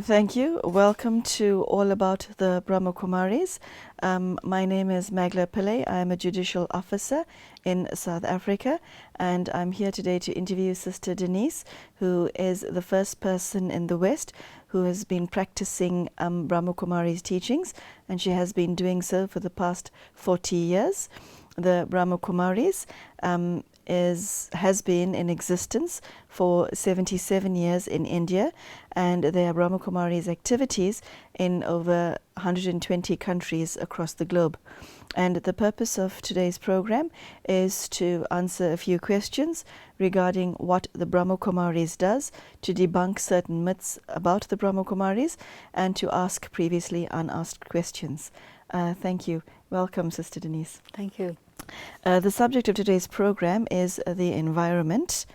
Thank you. Welcome to All About the Brahma Kumaris. My name is Magla Pillai. I am a judicial officer in South Africa, and I'm here today to interview Sister Denise, who is the first person in the West who has been practicing Brahma Kumaris teachings, and she has been doing so for the past 40 years. The Brahma Kumaris has been in existence for 77 years in India, and there are Brahma Kumaris activities in over 120 countries across the globe. And the purpose of today's program is to answer a few questions regarding what the Brahma Kumaris does, to debunk certain myths about the Brahma Kumaris, and to ask previously unasked questions. Thank you. Welcome, Sister Denise. Thank you. The subject of today's program is the environment,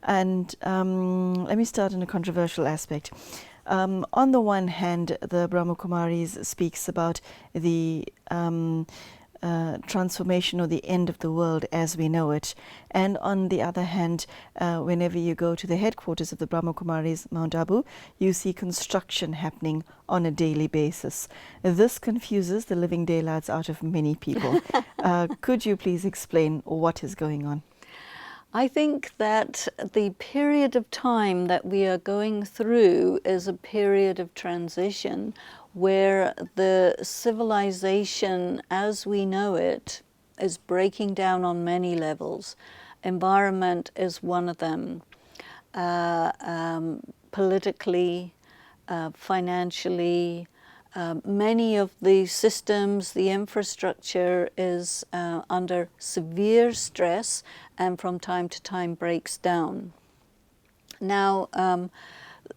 and let me start in a controversial aspect. On the one hand, the Brahma Kumaris speaks about the transformation or the end of the world as we know it, and on the other hand, whenever you go to the headquarters of the Brahma Kumaris, Mount Abu, you see construction happening on a daily basis. This confuses the living daylights out of many people. Could you please explain what is going on? I think that the period of time that we are going through is a period of transition where the civilization as we know it is breaking down on many levels. Environment is one of them. Politically, financially, many of the systems, the infrastructure is under severe stress and from time to time breaks down. Now,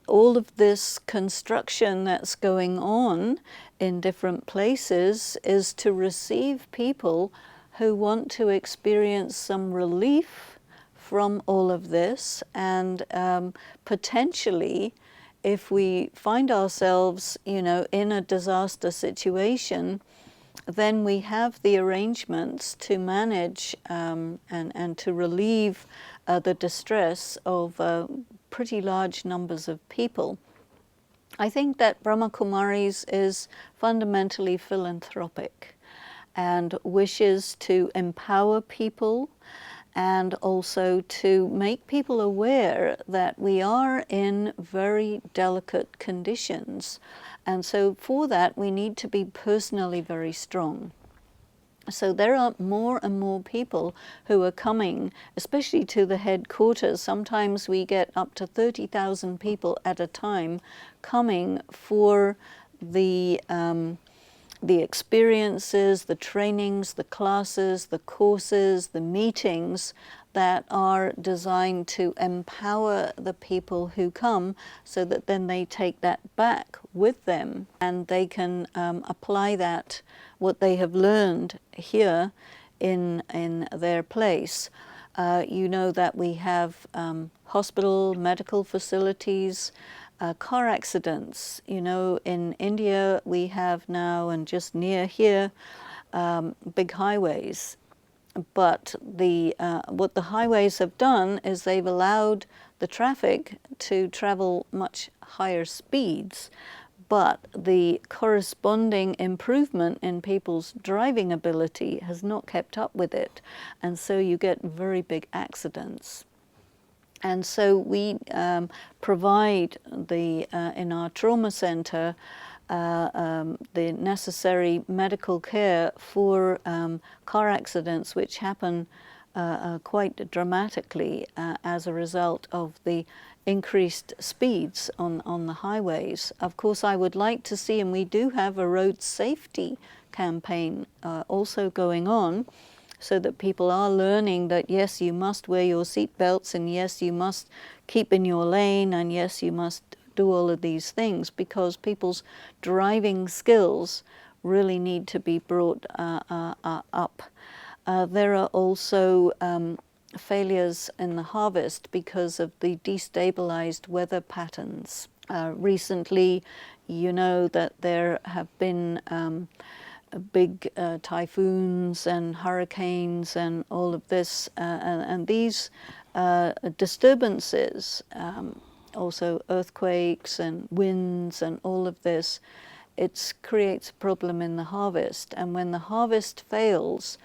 all of this construction that's going on in different places is to receive people who want to experience some relief from all of this, and potentially, if we find ourselves, in a disaster situation, then we have the arrangements to manage and to relieve the distress of pretty large numbers of people. I think that Brahma Kumaris is fundamentally philanthropic and wishes to empower people and also to make people aware that we are in very delicate conditions. And so for that, we need to be personally very strong. So there are more and more people who are coming, especially to the headquarters. Sometimes we get up to 30,000 people at a time coming for the experiences, the trainings, the classes, the courses, the meetings that are designed to empower the people who come so that then they take that back with them and they can apply that, what they have learned here in their place. You know that we have hospital, medical facilities, car accidents. In India we have now, and just near here, big highways. But what the highways have done is they've allowed the traffic to travel much higher speeds, but the corresponding improvement in people's driving ability has not kept up with it, and so you get very big accidents. And so we provide in our trauma center the necessary medical care for car accidents which happen quite dramatically as a result of the increased speeds on the highways. Of course, I would like to see, and we do have a road safety campaign also going on, so that people are learning that yes, you must wear your seat belts, and yes, you must keep in your lane, and yes, you must do all of these things, because people's driving skills really need to be brought up. There are also failures in the harvest because of the destabilized weather patterns. Recently, you know that there have been big typhoons and hurricanes and all of this, and these disturbances also earthquakes and winds and all of this, it creates a problem in the harvest. And when the harvest fails,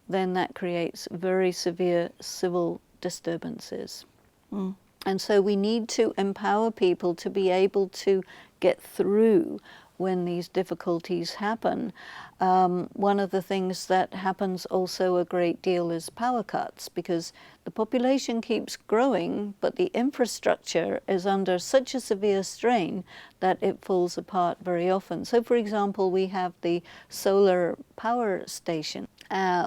then that creates very severe civil disturbances. And so we need to empower people to be able to get through when these difficulties happen. One of the things that happens also a great deal is power cuts, because the population keeps growing, but the infrastructure is under such a severe strain that it falls apart very often. So, for example, we have the solar power station,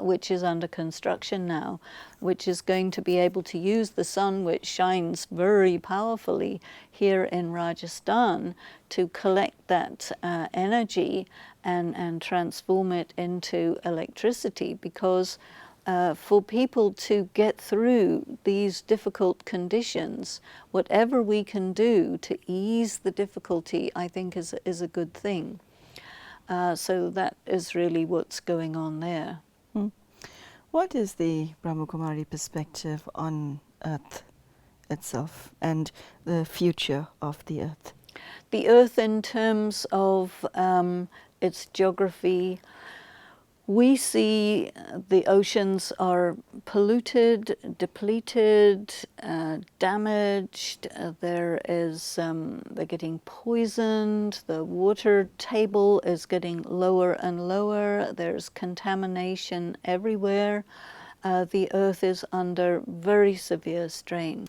which is under construction now, which is going to be able to use the sun, which shines very powerfully here in Rajasthan, to collect that energy and transform it into electricity, because for people to get through these difficult conditions, whatever we can do to ease the difficulty, I think is a good thing. So that is really what's going on there. What is the Brahma Kumari perspective on Earth itself and the future of the Earth? The Earth, in terms of its geography, we see the oceans are polluted, depleted, damaged. They're getting poisoned. The water table is getting lower and lower. There's contamination everywhere. The Earth is under very severe strain.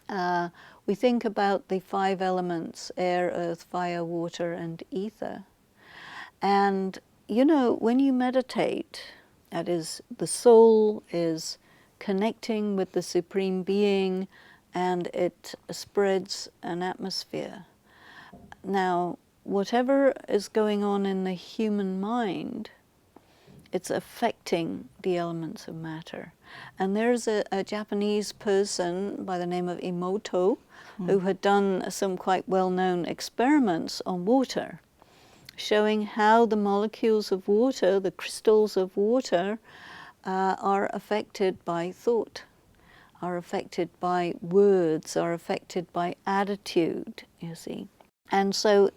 We think about the 5 elements: air, earth, fire, water, and ether. And you know, when you meditate, that is, the soul is connecting with the Supreme Being, and it spreads an atmosphere. Now, whatever is going on in the human mind, it's affecting the elements of matter. And there's a Japanese person by the name of Emoto who had done some quite well-known experiments on water, showing how the molecules of water, the crystals of water, are affected by thought, are affected by words, are affected by attitude, you see. And so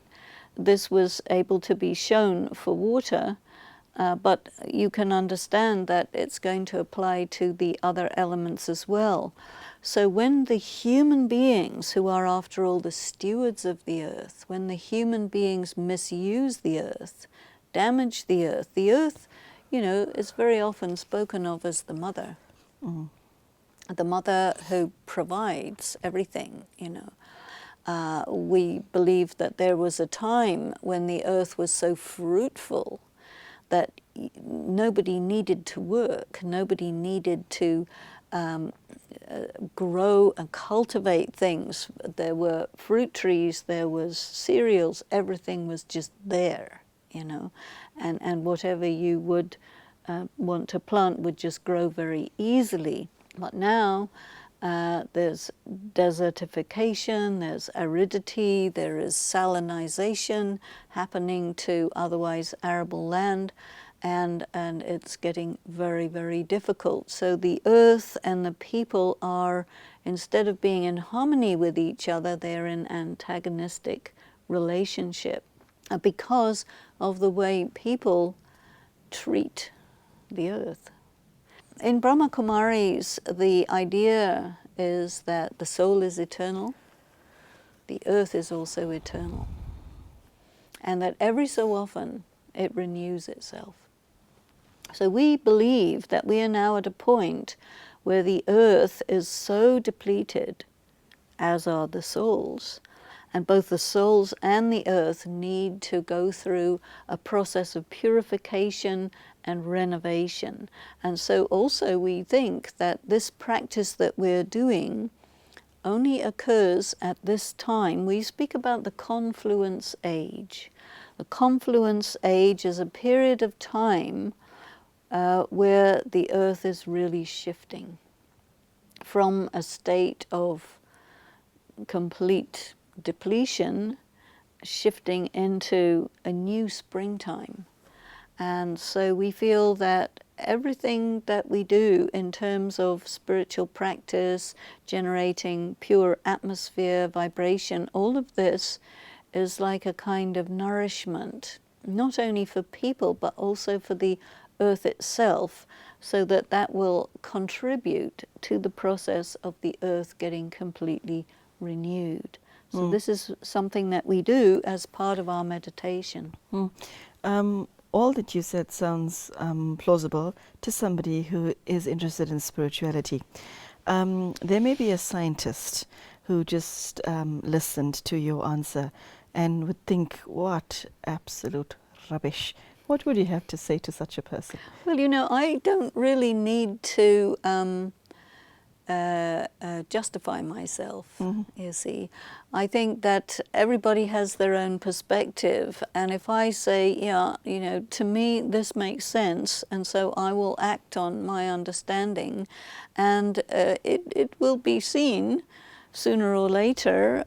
this was able to be shown for water, but you can understand that it's going to apply to the other elements as well. So when the human beings, who are after all the stewards of the earth, when the human beings misuse the earth, damage the earth, you know, is very often spoken of as the mother. The mother who provides everything, you know. We believe that there was a time when the earth was so fruitful that nobody needed to work, nobody needed to grow and cultivate things. There were fruit trees, there was cereals, everything was just there, you know, and whatever you would want to plant would just grow very easily. But now there's desertification, there's aridity, there is salinization happening to otherwise arable land, and it's getting very, very difficult. So the earth and the people are, instead of being in harmony with each other, they're in antagonistic relationship because of the way people treat the earth. In Brahma Kumaris, the idea is that the soul is eternal, the earth is also eternal, and that every so often it renews itself. So we believe that we are now at a point where the earth is so depleted, as are the souls, and both the souls and the earth need to go through a process of purification and renovation. And so also we think that this practice that we're doing only occurs at this time. We speak about the confluence age. The confluence age is a period of time where the earth is really shifting from a state of complete depletion, shifting into a new springtime. And so we feel that everything that we do in terms of spiritual practice, generating pure atmosphere, vibration, all of this is like a kind of nourishment, not only for people but also for the earth itself, so that that will contribute to the process of the earth getting completely renewed. So this is something that we do as part of our meditation. All that you said sounds plausible to somebody who is interested in spirituality. There may be a scientist who just listened to your answer and would think, what absolute rubbish. What would you have to say to such a person? Well, you know, I don't really need to justify myself, you see. I think that everybody has their own perspective, and if I say, yeah, you know, to me this makes sense, and so I will act on my understanding, and it will be seen sooner or later.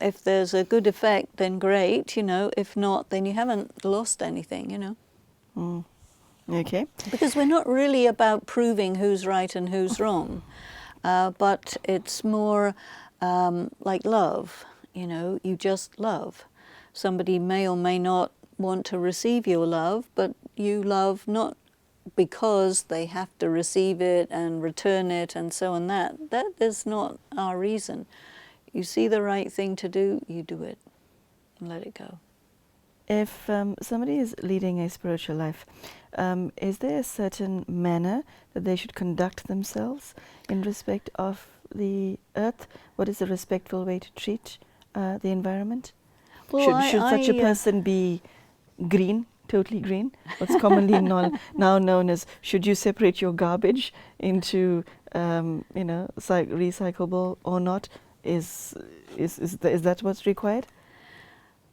If there's a good effect, then great, you know. If not, then you haven't lost anything, you know. Okay. Because we're not really about proving who's right and who's wrong, but it's more like love, you know, you just love. Somebody may or may not want to receive your love, but you love not because they have to receive it and return it and so on. That is not our reason. You see the right thing to do, you do it and let it go. If somebody is leading a spiritual life, is there a certain manner that they should conduct themselves in respect of the earth? What is a respectful way to treat the environment? Well, Should such a person be green, totally green? What's commonly now known as, should you separate your garbage into you know, recyclable or not? Is that what's required?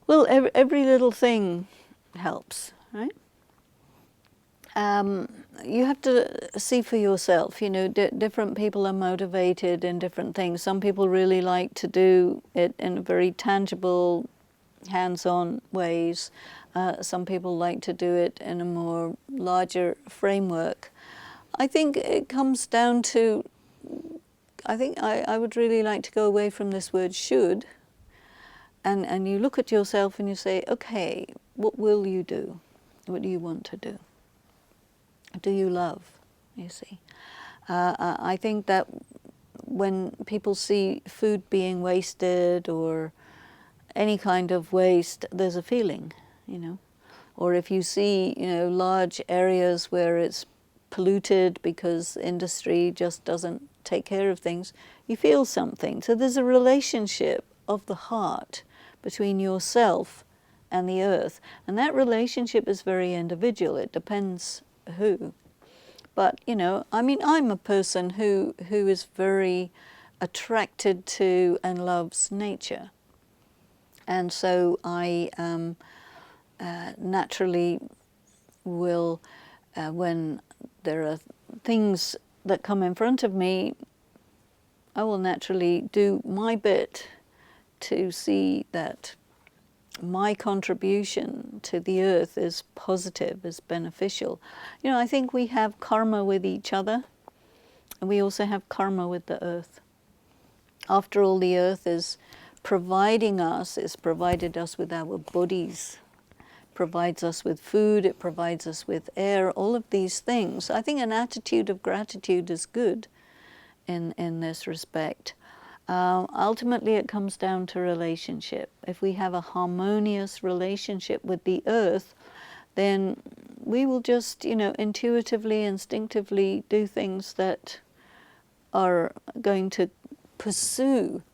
Well, every little thing helps, right? You have to see for yourself, you know, different people are motivated in different things. Some people really like to do it in very tangible, hands-on ways. Some people like to do it in a more larger framework. I think it comes down to, I think I would really like to go away from this word should, and you look at yourself and you say, okay, what will you do? What do you want to do? Do you love, you see? I think that when people see food being wasted or any kind of waste, there's a feeling, you know. Or if you see, you know, large areas where it's polluted because industry just doesn't take care of things, you feel something. So there's a relationship of the heart between yourself and the earth. And that relationship is very individual. It depends who. But, you know, I mean, I'm a person who is very attracted to and loves nature. And so I naturally will, when there are things that come in front of me, I will naturally do my bit to see that my contribution to the earth is positive, is beneficial. You know, I think we have karma with each other, and we also have karma with the earth. After all, the earth is providing us, it's provided us with our bodies, provides us with food, it provides us with air, all of these things. I think an attitude of gratitude is good in this respect. Ultimately, it comes down to relationship. If we have a harmonious relationship with the earth, then we will just, you know, intuitively, instinctively do things that are going to pursue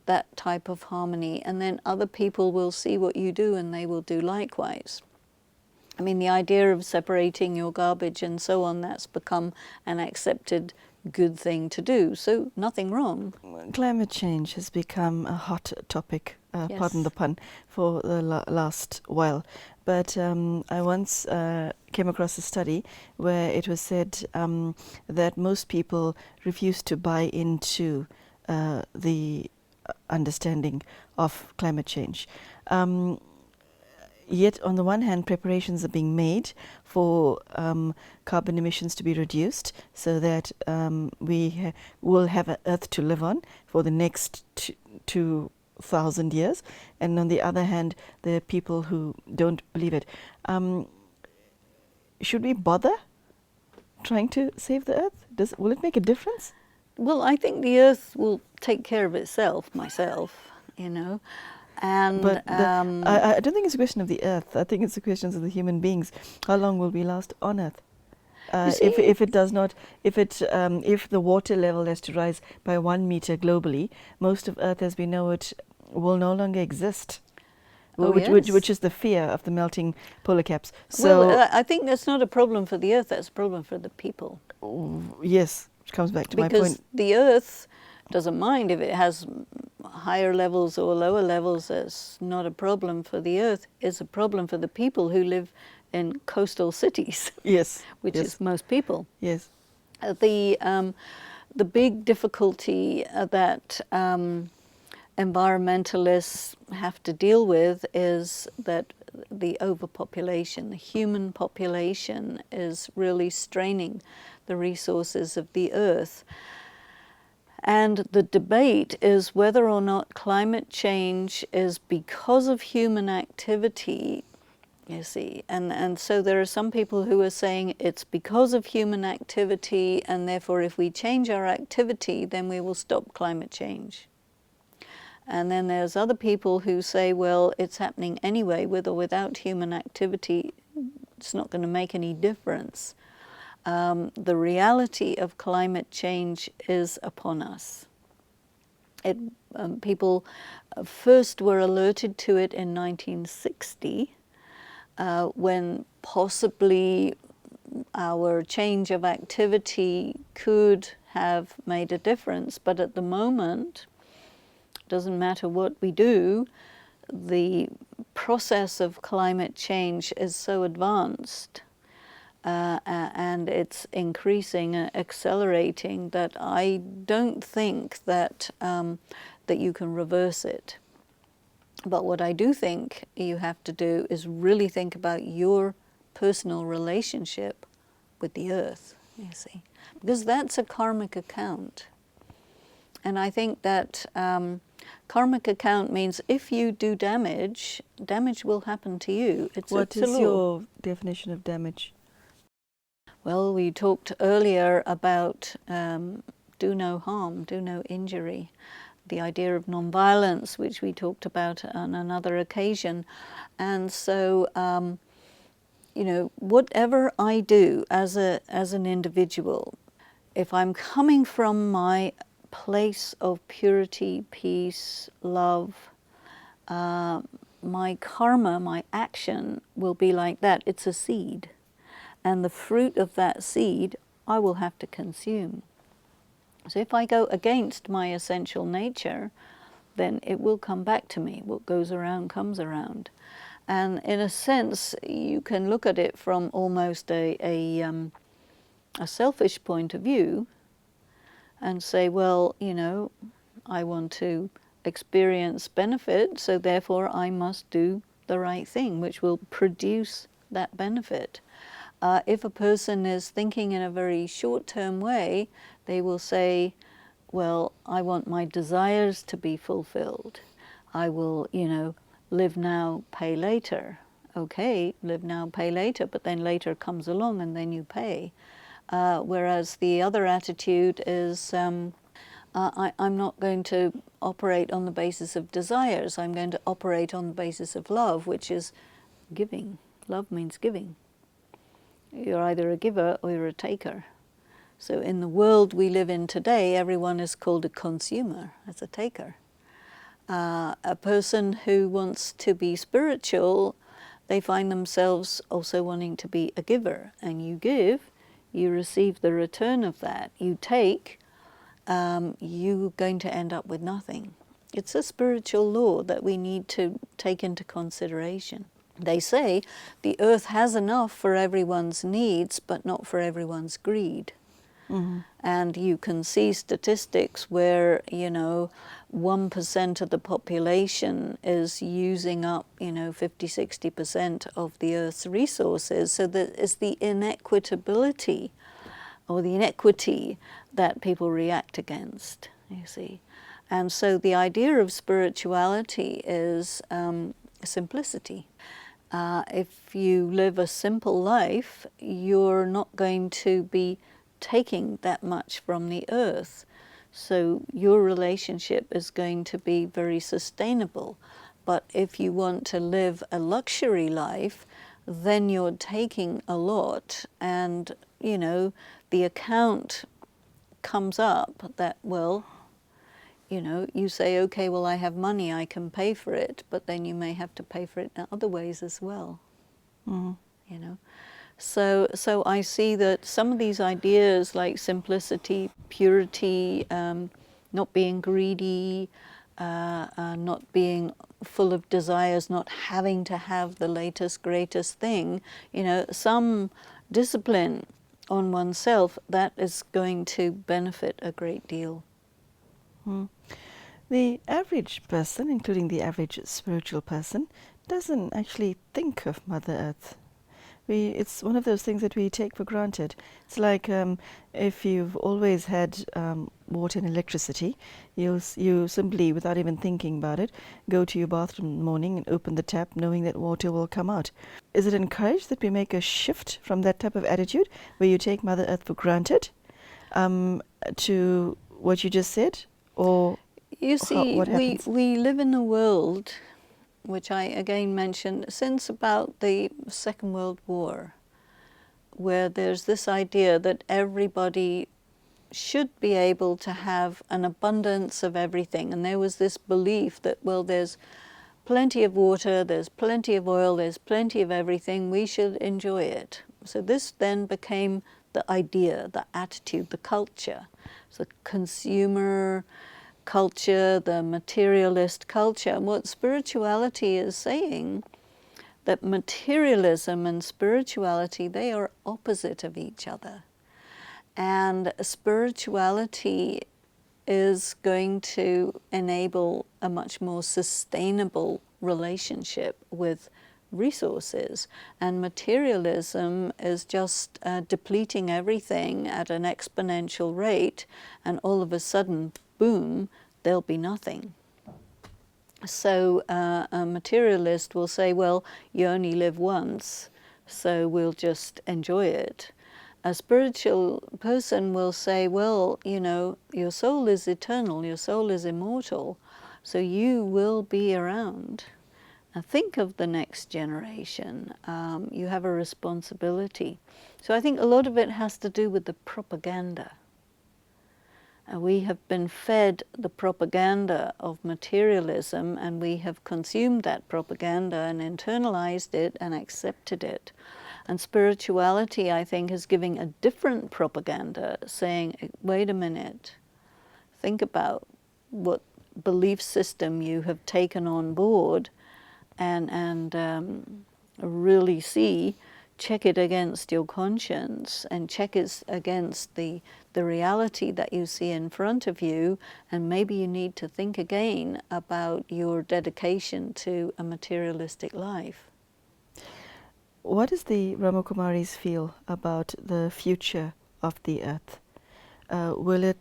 that type of harmony, and then other people will see what you do and they will do likewise. I mean, the idea of separating your garbage and so on, that's become an accepted good thing to do, so nothing wrong. Climate change has become a hot topic, Yes. pardon the pun, for the last while. But I once came across a study where it was said that most people refuse to buy into the understanding of climate change. yet on the one hand, preparations are being made for carbon emissions to be reduced, so that we will have an Earth to live on for the next 2,000 years. And on the other hand, there are people who don't believe it. Should we bother trying to save the Earth? Will it make a difference? Well, I think the Earth will take care of itself, myself, you know. And But I don't think it's a question of the Earth. I think it's a question of the human beings. How long will we last on Earth? If it does not, if the water level has to rise by 1 meter globally, most of Earth as we know it will no longer exist. Which is the fear of the melting polar caps. So well, I think that's not a problem for the Earth. That's a problem for the people. Yes, which comes back to my point. Because the Earth doesn't mind if it has higher levels or lower levels. That's not a problem for the Earth. It's a problem for the people who live in coastal cities. Yes, which yes. is most people. Yes. The big difficulty that environmentalists have to deal with is that the overpopulation, the human population, is really straining the resources of the Earth. And the debate is whether or not climate change is because of human activity, you see. And so there are some people who are saying it's because of human activity, and therefore if we change our activity, then we will stop climate change. And then there's other people who say, well, it's happening anyway, with or without human activity. It's not going to make any difference. The reality of climate change is upon us. People first were alerted to it in 1960, when possibly our change of activity could have made a difference. But at the moment, doesn't matter what we do, the process of climate change is so advanced and it's increasing, accelerating, that I don't think that that you can reverse it. But what I do think you have to do is really think about your personal relationship with the Earth, you see, because that's a karmic account. And I think that karmic account means if you do damage, damage will happen to you. What is your definition of damage? Well, we talked earlier about do no harm, do no injury. The idea of nonviolence, which we talked about on another occasion. And so, you know, whatever I do as an individual, if I'm coming from my place of purity, peace, love, my karma, my action will be like that. It's a seed. And the fruit of that seed I will have to consume. So if I go against my essential nature, then it will come back to me. What goes around comes around. And in a sense, you can look at it from almost a selfish point of view and say, well, you know, I want to experience benefit, so therefore I must do the right thing, which will produce that benefit. If a person is thinking in a very short-term way, they will say, well, I want my desires to be fulfilled. I will, you know, live now, pay later. Okay, live now, pay later, but then later comes along and then you pay. Whereas the other attitude is, I'm not going to operate on the basis of desires. I'm going to operate on the basis of love, which is giving. Love means giving. You're either a giver or you're a taker. So in the world we live in today, everyone is called a consumer, as a taker. A person who wants to be spiritual, they find themselves also wanting to be a giver. And you give, you receive the return of that. You take, you're going to end up with nothing. It's a spiritual law that we need to take into consideration. They say the earth has enough for everyone's needs, but not for everyone's greed. And you can see statistics where, 1% of the population is using up, 50, 60% of the Earth's resources. So that is the inequitability or the inequity that people react against, you see. And so the idea of spirituality is simplicity. If you live a simple life, you're not going to be taking that much from the earth. So your relationship is going to be very sustainable. But if you want to live a luxury life, then you're taking a lot, and the account comes up that, well, you say, okay, well, I have money, I can pay for it, but then you may have to pay for it in other ways as well. So I see that some of these ideas like simplicity, purity, not being greedy, not being full of desires, not having to have the latest, greatest thing, some discipline on oneself, that is going to benefit a great deal. The average person, including the average spiritual person, doesn't actually think of Mother Earth. It's one of those things that we take for granted. It's like if you've always had water and electricity, you simply, without even thinking about it, go to your bathroom in the morning and open the tap knowing that water will come out. Is it encouraged that we make a shift from that type of attitude where you take Mother Earth for granted to what you just said? Or you see, what happens? we live in a world, which I again mentioned, since about the Second World War, where there's this idea that everybody should be able to have an abundance of everything. And there was this belief that, well, there's plenty of water, there's plenty of oil, there's plenty of everything, we should enjoy it. So this then became the idea, the attitude, the culture. So consumer culture, the materialist culture. And what spirituality is saying, that materialism and spirituality, they are opposite of each other. And spirituality is going to enable a much more sustainable relationship with resources. And materialism is just depleting everything at an exponential rate, and all of a sudden, boom, there'll be nothing. So a materialist will say, well, you only live once, so we'll just enjoy it. A spiritual person will say, well, your soul is eternal, your soul is immortal, so you will be around. Now think of the next generation. You have a responsibility. So I think a lot of it has to do with the propaganda. We have been fed the propaganda of materialism, and we have consumed that propaganda and internalized it and accepted it. And spirituality, I think, is giving a different propaganda, saying, wait a minute, think about what belief system you have taken on board, and really check it against your conscience, and check it against the reality that you see in front of you, and maybe you need to think again about your dedication to a materialistic life. What does the Roma Kumaris feel about the future of the Earth? Will it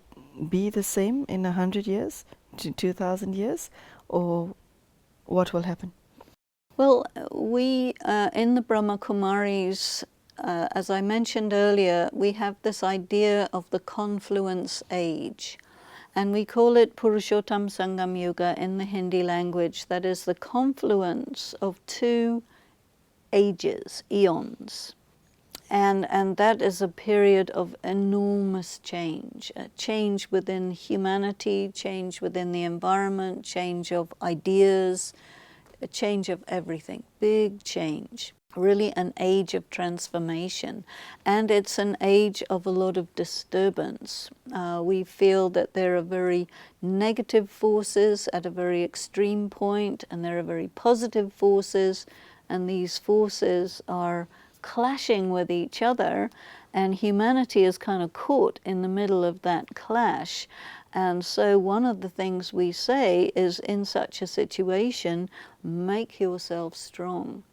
be the same in 100 years, 2,000 years, or what will happen? Well, we, in the Brahma Kumaris, as I mentioned earlier, we have this idea of the confluence age. And we call it Purushottam Sangam Yuga in the Hindi language. That is the confluence of two ages, eons. And that is a period of enormous change. Change within humanity, change within the environment, change of ideas, a change of everything, big change, really an age of transformation. And it's an age of a lot of disturbance. We feel that there are very negative forces at a very extreme point, and there are very positive forces, and these forces are clashing with each other, and humanity is kind of caught in the middle of that clash. And so one of the things we say is, in such a situation, make yourself strong.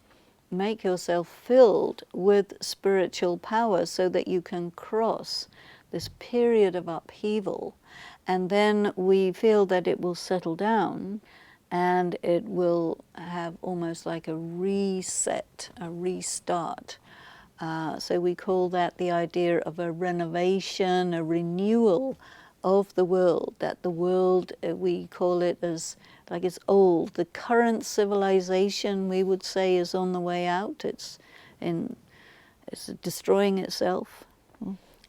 Make yourself filled with spiritual power so that you can cross this period of upheaval. And then we feel that it will settle down, and it will have almost like a reset, a restart. So we call that the idea of a renovation, a renewal of the world, that the world, we call it as like it's old. The current civilization, we would say, is on the way out. It's destroying itself.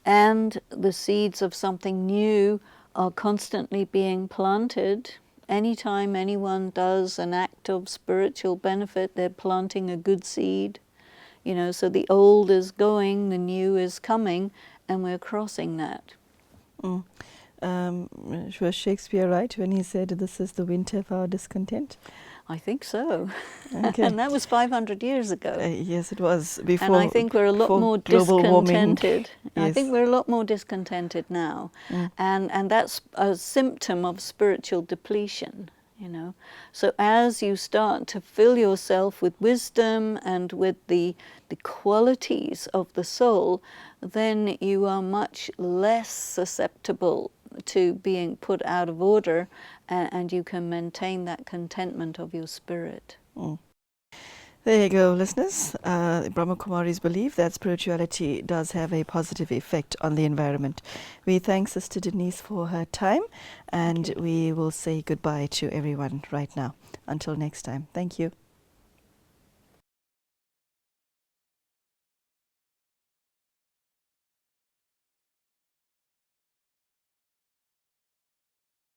And the seeds of something new are constantly being planted. Anytime anyone does an act of spiritual benefit, they're planting a good seed. You know, so the old is going, the new is coming, and we're crossing that. Was Shakespeare right when he said this is the winter of our discontent? I think so. Okay. And that was 500 years ago. Yes, it was before. And I think we're a lot more discontented. Yes. I think we're a lot more discontented now. And that's a symptom of spiritual depletion, you know. So as you start to fill yourself with wisdom and with the qualities of the soul, then you are much less susceptible to being put out of order, and you can maintain that contentment of your spirit. There you go, listeners. Brahma Kumaris believe that spirituality does have a positive effect on the environment. We thank Sister Denise for her time, and we will say goodbye to everyone right now. Until next time. Thank you.